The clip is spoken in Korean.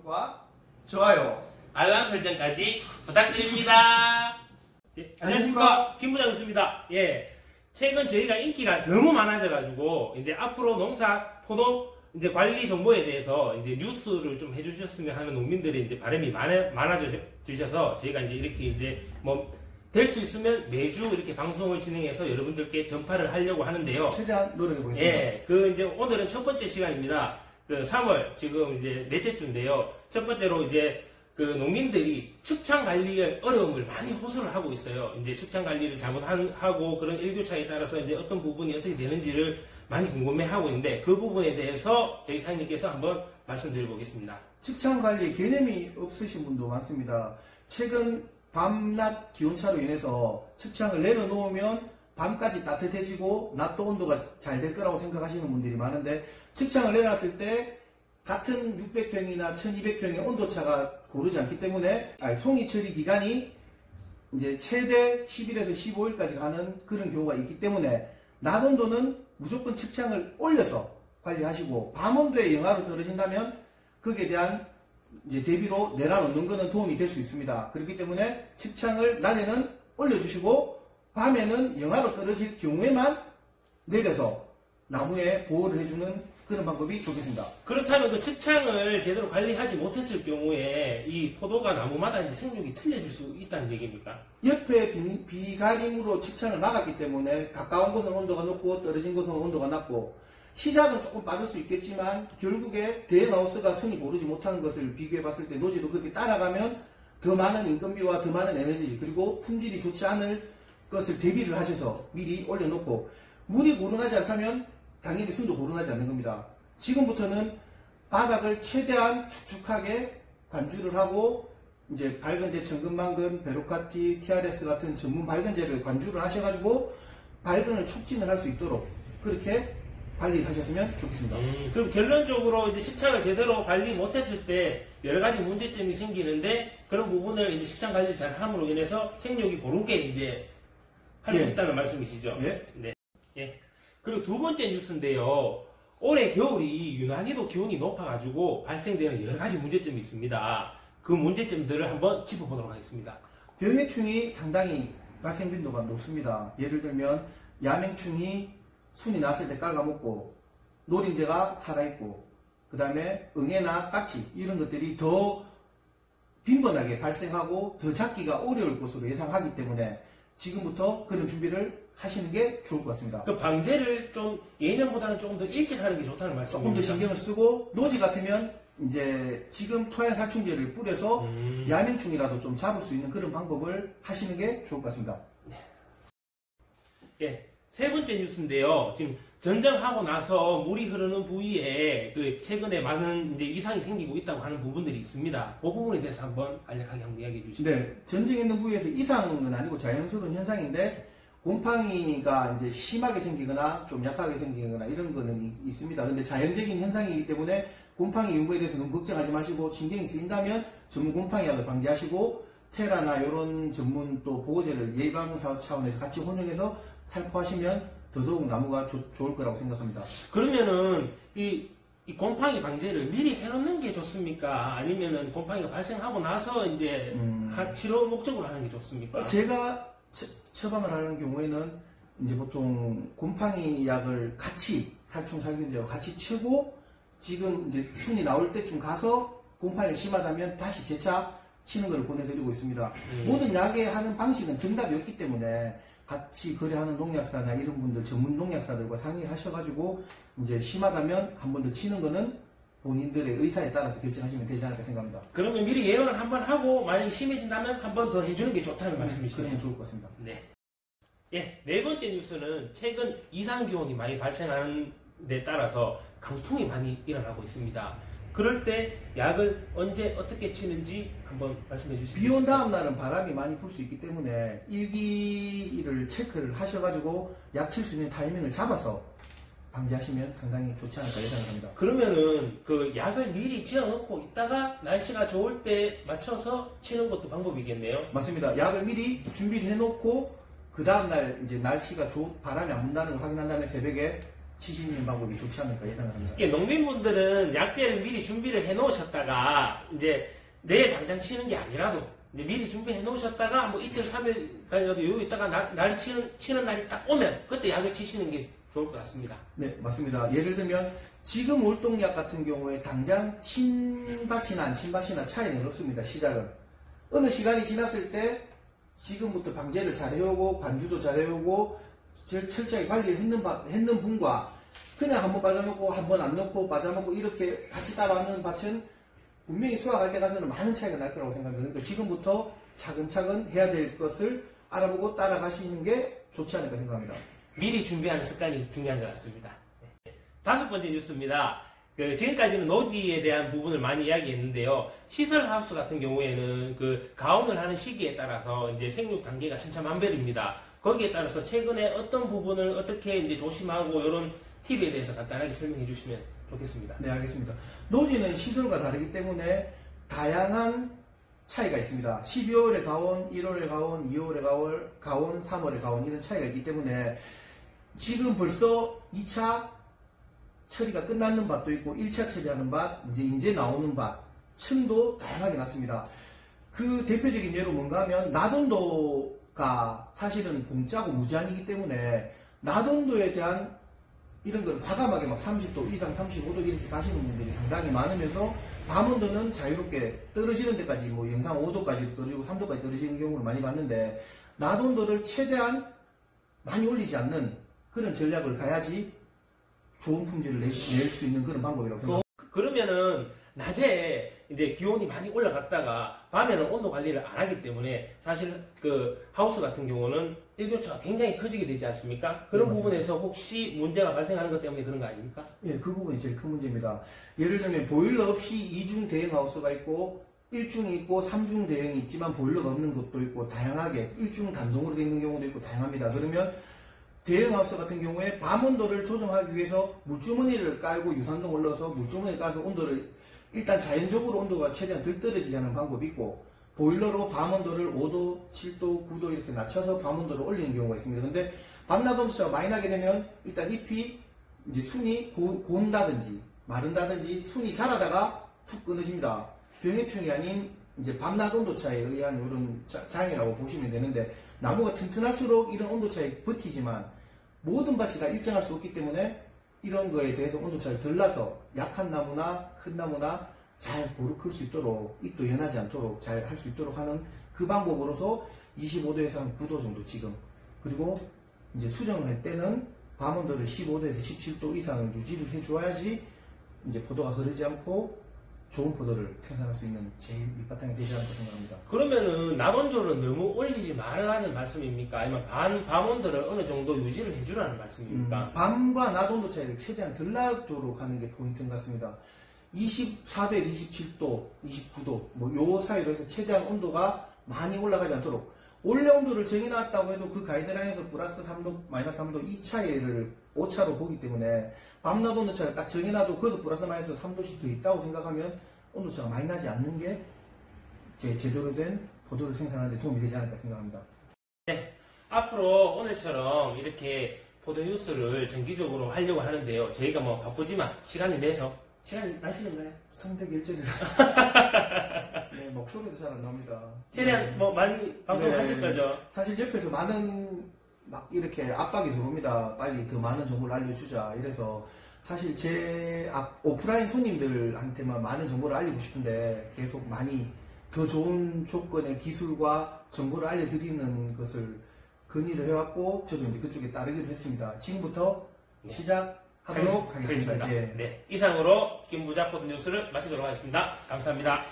구독과 좋아요, 알람 설정까지 부탁드립니다. 예, 안녕하십니까, 김부장 교수입니다. 예, 최근 저희가 인기가 너무 많아져가지고 이제 앞으로 농사 포도 이제 관리 정보에 대해서 이제 뉴스를 좀 해주셨으면 하는 농민들의 이제 바람이 많아지셔서 저희가 이제 이렇게 이제 될 수 있으면 매주 이렇게 방송을 진행해서 여러분들께 전파를 하려고 하는데요. 최대한 노력해 보겠습니다. 예, 이제 오늘은 첫 번째 시간입니다. 3월 지금 이제 넷째 주인데요. 첫 번째로 이제 농민들이 측창 관리의 어려움을 많이 호소를 하고 있어요. 이제 측창 관리를 잘못하고 그런 일교차에 따라서 이제 어떤 부분이 어떻게 되는지를 많이 궁금해하고 있는데 그 부분에 대해서 저희 사장님께서 한번 말씀드려 보겠습니다. 측창 관리 개념이 없으신 분도 많습니다. 최근 밤낮 기온차로 인해서 측창을 내려놓으면 밤까지 따뜻해지고 낮도 온도가 잘 될 거라고 생각하시는 분들이 많은데, 측창을 내려놨을 때 같은 600평이나 1200평의 온도차가 고르지 않기 때문에 송이 처리 기간이 이제 최대 10일에서 15일까지 가는 그런 경우가 있기 때문에 낮 온도는 무조건 측창을 올려서 관리하시고, 밤 온도에 영하로 떨어진다면 거기에 대한 이제 대비로 내려놓는 것은 도움이 될 수 있습니다. 그렇기 때문에 측창을 낮에는 올려주시고 밤에는 영하로 떨어질 경우에만 내려서 나무에 보호를 해주는 그런 방법이 좋겠습니다. 그렇다면 그 측창을 제대로 관리하지 못했을 경우에 이 포도가 나무마다 이제 생육이 틀려질 수 있다는 얘기입니까? 옆에 비가림으로 측창을 막았기 때문에 가까운 곳은 온도가 높고 떨어진 곳은 온도가 낮고, 시작은 조금 빠질 수 있겠지만 결국에 대형하우스가 순위 고르지 못하는 것을 비교해 봤을 때 노지도 그렇게 따라가면 더 많은 인건비와 더 많은 에너지 그리고 품질이 좋지 않을 것을 대비를 하셔서 미리 올려놓고, 물이 고른하지 않다면 당연히 순도 고른하지 않는 겁니다. 지금부터는 바닥을 최대한 축축하게 관주를 하고 이제 밝은제, 천근만근, 베로카티, TRS 같은 전문 밝은제를 관주를 하셔가지고 밝은을 촉진을 할 수 있도록 그렇게 관리를 하셨으면 좋겠습니다. 그럼 결론적으로 이제 식창을 제대로 관리 못했을 때 여러 가지 문제점이 생기는데, 그런 부분을 이제 식창 관리를 잘 함으로 인해서 생육이 고르게 이제 할 수 있다는 말씀이시죠? 예. 네. 예. 그리고 두 번째 뉴스인데요. 올해 겨울이 유난히도 기온이 높아가지고 발생되는 여러 가지 문제점이 있습니다. 그 문제점들을 한번 짚어보도록 하겠습니다. 병해충이 상당히 발생 빈도가 높습니다. 예를 들면 야맹충이 순이 났을 때 깔아먹고 노린재가 살아있고, 그 다음에 응애나 까치 이런 것들이 더 빈번하게 발생하고 더 잡기가 어려울 것으로 예상하기 때문에 지금부터 그런 준비를 하시는 게 좋을 것 같습니다. 그 방제를 좀 예년보다는 조금 더 일찍 하는 게 좋다는 말씀입니다. 조금 더 신경을 쓰고, 노지 같으면 이제 지금 토양 살충제를 뿌려서 야맹충이라도 좀 잡을 수 있는 그런 방법을 하시는 게 좋을 것 같습니다. 예. 세 번째 뉴스인데요. 지금 전정하고 나서 물이 흐르는 부위에 최근에 많은 이제 이상이 생기고 있다고 하는 부분들이 있습니다. 그 부분에 대해서 한번 간략하게 한번 이야기해 주시죠. 네, 전정했는 부위에서 이상은 아니고 자연스러운 현상인데, 곰팡이가 이제 심하게 생기거나 좀 약하게 생기거나 이런 거는 있습니다. 근데 자연적인 현상이기 때문에 곰팡이 유무에 대해서 너무 걱정하지 마시고, 신경이 쓰인다면 전문 곰팡이약을 방지하시고 테라나 이런 전문 또 보호제를 예방 사업 차원에서 같이 혼용해서 살포하시면 더더욱 나무가 좋을 거라고 생각합니다. 그러면은 이 곰팡이 방제를 미리 해놓는 게 좋습니까? 아니면은 곰팡이가 발생하고 나서 이제 치료 목적으로 하는 게 좋습니까? 제가 처방을 하는 경우에는 이제 보통 곰팡이 약을 같이 살충살균제와 같이 치고, 지금 이제 순이 나올 때쯤 가서 곰팡이가 심하다면 다시 재차 치는 걸 보내드리고 있습니다. 모든 약에 하는 방식은 정답이 없기 때문에 같이 거래하는 농약사나 이런 분들, 전문 농약사들과 상의를 하셔가지고 이제 심하다면 한 번 더 치는 거는 본인들의 의사에 따라서 결정하시면 되지 않을까 생각합니다. 그러면 미리 예방을 한번 하고 만약에 심해진다면 한 번 더 해주는 게 좋다는 말씀이시죠? 그러면 좋을 것 같습니다. 네. 예, 네 번째 뉴스는 최근 이상기온이 많이 발생하는 데 따라서 강풍이 많이 일어나고 있습니다. 그럴 때 약을 언제 어떻게 치는지 한번 말씀해 주시죠. 비 온 다음 날은 바람이 많이 불 수 있기 때문에 일기를 체크를 하셔가지고 약 칠 수 있는 타이밍을 잡아서 방지하시면 상당히 좋지 않을까 예상을 합니다. 그러면은 그 약을 미리 지어놓고 있다가 날씨가 좋을 때 맞춰서 치는 것도 방법이겠네요. 맞습니다. 약을 미리 준비를 해놓고 그 다음날 이제 날씨가 바람이 안 분다는 걸 확인한 다음에 새벽에 치시는 방법이 좋지 않을까 예상을 합니다. 이게 농민분들은 약재를 미리 준비를 해 놓으셨다가 이제 내일 당장 치는 게 아니라도 이제 미리 준비해 놓으셨다가 뭐 이틀 3일까지라도 여유 있다가 날이 치는 날이 딱 오면 그때 약을 치시는 게 좋을 것 같습니다. 네, 맞습니다. 예를 들면 지금 월동약 같은 경우에 당장 친밭이나 안 친밭이나 차이는 없습니다. 시작은 어느 시간이 지났을 때 지금부터 방제를 잘 해오고 관주도 잘 해오고 철저하게 관리를 했는 분과 그냥 한번 빠져먹고 한번 안 넣고 빠져먹고 이렇게 같이 따라왔는 밭은 분명히 수확할 때 가서는 많은 차이가 날 거라고 생각합니다. 그러니까 지금부터 차근차근 해야 될 것을 알아보고 따라가시는 게 좋지 않을까 생각합니다. 미리 준비하는 습관이 중요한 것 같습니다. 다섯 번째 뉴스입니다. 지금까지는 노지에 대한 부분을 많이 이야기했는데요. 시설 하우스 같은 경우에는 가온을 하는 시기에 따라서 이제 생육 단계가 천차만별입니다. 거기에 따라서 최근에 어떤 부분을 어떻게 이제 조심하고 이런 팁에 대해서 간단하게 설명해 주시면 좋겠습니다. 네, 알겠습니다. 노지는 시설과 다르기 때문에 다양한 차이가 있습니다. 12월에 가온, 1월에 가온, 2월에 가온, 3월에 가온 이런 차이가 있기 때문에 지금 벌써 2차 처리가 끝났는 밭도 있고 1차 처리하는 밭, 이제 나오는 밭, 층도 다양하게 났습니다. 그 대표적인 예로 뭔가 하면 나돈도가 사실은 공짜고 무제한이기 때문에 나돈도에 대한 이런 걸 과감하게 막 30도 이상 35도 이렇게 가시는 분들이 상당히 많으면서 밤온도는 자유롭게 떨어지는 데까지 뭐 영상 5도까지 떨어지고 3도까지 떨어지는 경우를 많이 봤는데 나돈도를 최대한 많이 올리지 않는 그런 전략을 가야지 좋은 품질을 낼 수 있는 그런 방법이라고 생각합니다. 그러면은 낮에 이제 기온이 많이 올라갔다가 밤에는 온도 관리를 안 하기 때문에 사실 하우스 같은 경우는 일교차가 굉장히 커지게 되지 않습니까? 그런 네, 부분에서 혹시 문제가 발생하는 것 때문에 그런 거 아닙니까? 예, 그 부분이 제일 큰 문제입니다. 예를 들면 보일러 없이 2중 대형 하우스가 있고 1중이 있고 3중 대형이 있지만 보일러가 없는 것도 있고 다양하게 1중 단동으로 되어 있는 경우도 있고 다양합니다. 그러면 대형 하우스 같은 경우에 밤 온도를 조정하기 위해서 물주머니를 깔고 유산동을 넣어서 물주머니를 깔아서 온도를 일단 자연적으로 온도가 최대한 덜 떨어지게 하는 방법이 있고 보일러로 밤 온도를 5도, 7도, 9도 이렇게 낮춰서 밤 온도를 올리는 경우가 있습니다. 그런데 밤낮 온도차가 많이 나게 되면 일단 잎이 이제 순이 곤다든지 마른다든지 순이 자라다가 툭 끊어집니다. 병해충이 아닌 이제 밤낮 온도차에 의한 이런 장애라고 보시면 되는데 나무가 튼튼할수록 이런 온도차에 버티지만 모든 밭이 다 일정할 수 없기 때문에 이런 거에 대해서 온도차를 덜 나서 약한 나무나 큰 나무나 잘 고루 클 수 있도록 잎도 연하지 않도록 잘 할 수 있도록 하는 그 방법으로서 25도에서 한 9도 정도 지금 그리고 이제 수정을 할 때는 밤 온도를 15도에서 17도 이상을 유지를 해줘야지 이제 포도가 흐르지 않고 좋은 포도를 생산할 수 있는 제일 밑바탕이 되지 않을까 생각합니다. 그러면은 낮 온도를 너무 올리지 말라는 말씀입니까? 아니면 밤 온도를 어느 정도 유지를 해주라는 말씀입니까? 밤과 낮 온도 차이를 최대한 덜 나도록 하는 게 포인트인 것 같습니다. 24도에서 27도, 29도 요 사이로 해서 최대한 온도가 많이 올라가지 않도록 원래 온도를 정해놨다고 해도 그 가이드라인에서 플러스 3도, 마이너스 3도 이 차이를 오차로 보기 때문에 밤낮 온도차를 딱 정해놔도 그래서 플러스 마이너스 3도씩 더 있다고 생각하면 온도차가 많이 나지 않는 게 제대로 된 포도를 생산하는 데 도움이 되지 않을까 생각합니다. 네, 앞으로 오늘처럼 이렇게 포도 뉴스를 정기적으로 하려고 하는데요. 저희가 뭐 바쁘지만 시간이 나시는가요? 성대 결절이라서 네, 목소리도 잘 안 나옵니다. 최대한 뭐 많이 방송하실 거죠? 사실 옆에서 많은 막 이렇게 압박이 들어옵니다. 빨리 더 많은 정보를 알려주자. 이래서 사실 제 오프라인 손님들한테만 많은 정보를 알리고 싶은데 계속 많이 더 좋은 조건의 기술과 정보를 알려드리는 것을 건의를 해왔고 저도 이제 그쪽에 따르기로 했습니다. 지금부터 시작하도록 하겠습니다. 예. 네, 이상으로 김부자 포도 뉴스를 마치도록 하겠습니다. 감사합니다.